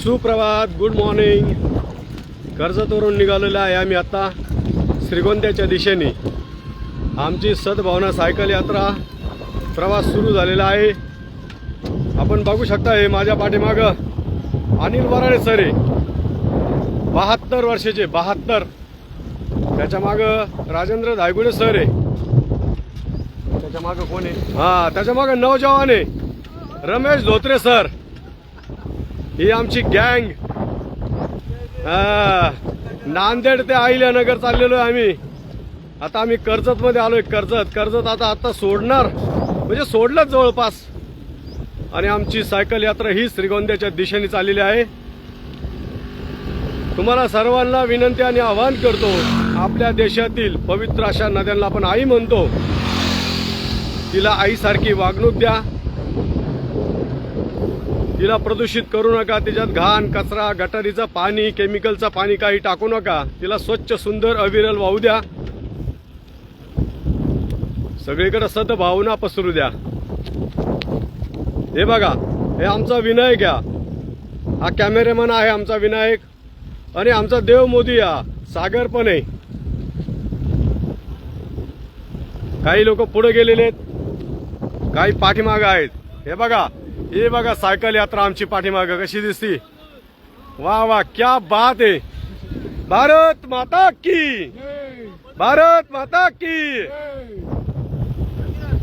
सुप्रभात, good morning. कर्जतवरून निघालेलो आहे आम्ही आता श्रीगोंद्याच्या दिशेने. आमची सद्भावना सायकल यात्रा प्रवास सुरू झालेला आहे. आपण बघू शकता हे माझ्या पाठीमागं अनिल वराळे सर आहे, 72 वर्षाचे, 72. त्याच्या मागं राजेंद्र धायगुडे सर आहे. त्याच्या मागं कोण आहे? हा, त्याच्या मागं नौजवान आहे रमेश धोत्रे सर. ही आमची गँग. नांदेड ते अहिल्यानगर चाललेलो आहे आम्ही. आता आम्ही कर्जत मध्ये आलोय. कर्जत आता सोडणार, म्हणजे सोडलंच जवळपास. आणि आमची सायकल यात्रा ही श्रीगोंद्याच्या दिशेने चाललेली आहे. तुम्हाला सर्वांना विनंती आणि आवाहन करतो, आपल्या देशातील पवित्र अशा नद्यांना आपण आई म्हणतो, तिला आईसारखी वागणूक द्या. तिला प्रदूषित करू नका. तिच्यात घाण, कचरा, गटारीचं पाणी, केमिकलचं पाणी काही टाकू नका. तिला स्वच्छ, सुंदर, अविरल वाहू द्या. सगळीकडे सद्भावना पसरू द्या. हे बघा, हे आमचा विनायक आहे. हा कॅमेरामॅन आहे आमचा विनायक. आणि आमचा देव मोदी या सागर पण आहे. काही लोक पुढे गेलेले आहेत, काही पाठीमागं आहेत. हे बघा सायकल यात्रा आमची पाठीमागं कशी दिसती. वा वा, क्या बात आहे. भारत माता की, भारत माता की.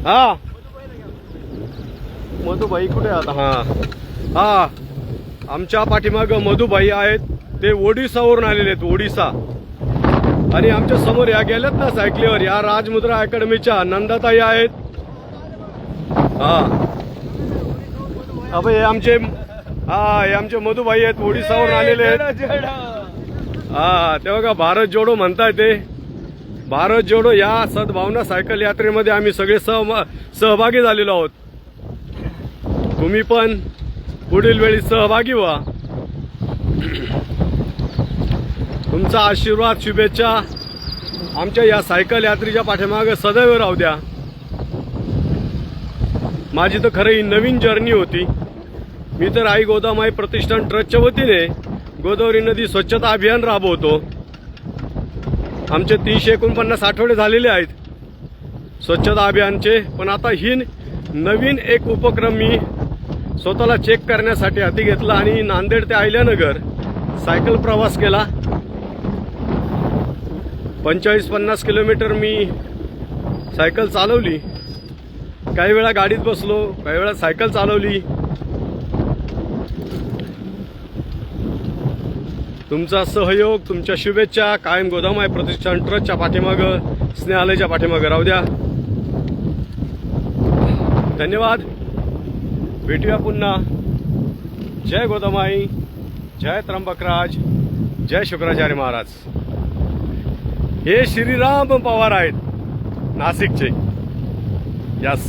हा, मधुबाई कुठे आता? हा, आमच्या पाठीमागं मधुबाई आहेत. ते ओडिसावरून आलेले आहेत, ओडिसा. आणि आमच्या समोर या गेल्यात ना सायकलीवर, या राजमुद्रा अकॅडमीच्या नंदाताई आहेत. हा, हे आमचे मधुबाई आहेत, ओडिसावरून आलेले आहेत. हा, ते बघा भारत जोडो म्हणताय ते. भारत जोडो या सद्भावना सायकल यात्रेमध्ये आम्ही सगळे सहभागी झालेलो आहोत. तुम्ही पण पुढील वेळी सहभागी व्हा. तुमचा आशीर्वाद, शुभेच्छा आमच्या या सायकल यात्रेच्या पाठीमागे सदैव राहू द्या. माझी तर खरं ही नवीन जर्नी होती. मी तर आई गोदामाई प्रतिष्ठान ट्रस्टच्या वतीने गोदावरी नदी स्वच्छता अभियान राबवतो. आमचे 349 आठवडे झालेले आहेत स्वच्छता अभियानचे. पण आता ही नवीन एक उपक्रम मी स्वतःला चेक करण्यासाठी हाती घेतला आणि नांदेड ते अहिल्यानगर सायकल प्रवास केला. 45-50 किलोमीटर मी सायकल चालवली. काही वेळा गाडीत बसलो, काही वेळा सायकल चालवली. तुमचा सहयोग, तुमच्या शुभेच्छा कायम गोदामाई प्रतिष्ठान ट्रस्टच्या पाठीमागं, स्नेहालयाच्या पाठीमागं राहू द्या. धन्यवाद. भेटूया पुन्हा. जय गोदामाई, जय त्र्यंबकराज, जय शुक्राचार्य महाराज. हे श्रीराम पवार आहेत नाशिकचे. यस.